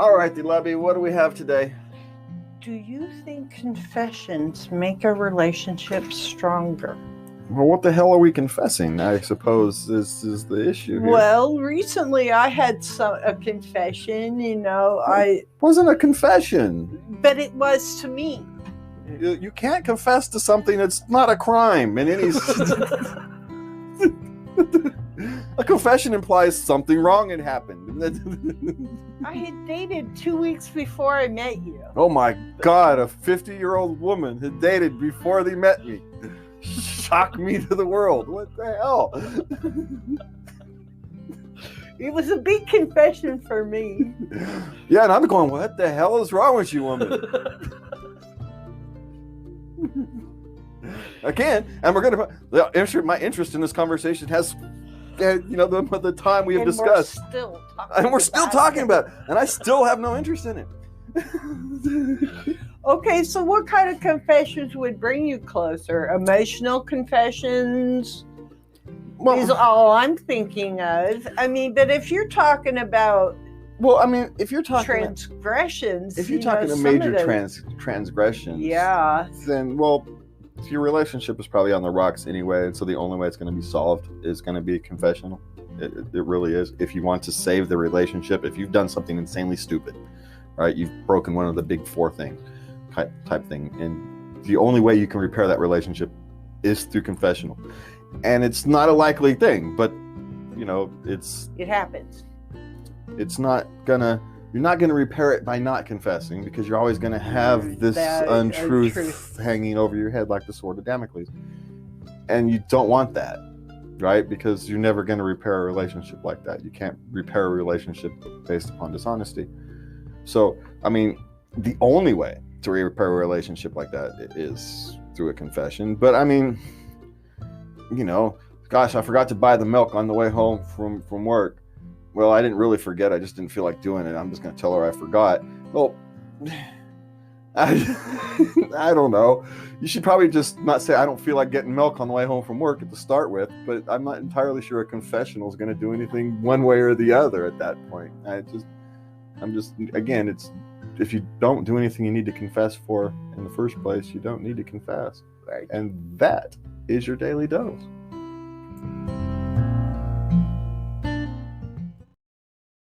All right, Lubby, what do we have today? Do you think confessions make a relationship stronger? Well, what the hell are we confessing? I suppose this is the issue here. Well, recently I had a confession, It wasn't a confession. But it was to me. You can't confess to something that's not a crime in any... A confession implies something wrong had happened. I had dated 2 weeks before I met you. Oh my God, a 50-year-old woman had dated before they met me. Shock me to the world. What the hell? It was a big confession for me. Yeah, and I'm going, what the hell is wrong with you, woman? Again, and we're going to... My interest in this conversation has... the time we have discussed. We're still talking about it. And I still have no interest in it. Okay, so what kind of confessions would bring you closer? Emotional confessions is all I'm thinking of. I mean, but if you're talking about if you're talking transgressions, if you're talking a major transgressions, yeah, then your relationship is probably on the rocks anyway, and so the only way it's going to be solved is going to be confessional. It really is. If you want to save the relationship, if you've done something insanely stupid, right? You've broken one of the big four things, type thing, and the only way you can repair that relationship is through confessional. And it's not a likely thing, but it happens. You're not going to repair it by not confessing, because you're always going to have this untruth hanging over your head like the sword of Damocles. And you don't want that, right? Because you're never going to repair a relationship like that. You can't repair a relationship based upon dishonesty. So, the only way to repair a relationship like that is through a confession. But, gosh, I forgot to buy the milk on the way home from work. Well, I didn't really forget. I just didn't feel like doing it. I'm just going to tell her I forgot. Well, I don't know. You should probably just not say I don't feel like getting milk on the way home from work to start with, but I'm not entirely sure a confessional is going to do anything one way or the other at that point. Again, it's if you don't do anything you need to confess for in the first place, you don't need to confess. Right. And that is your daily dose.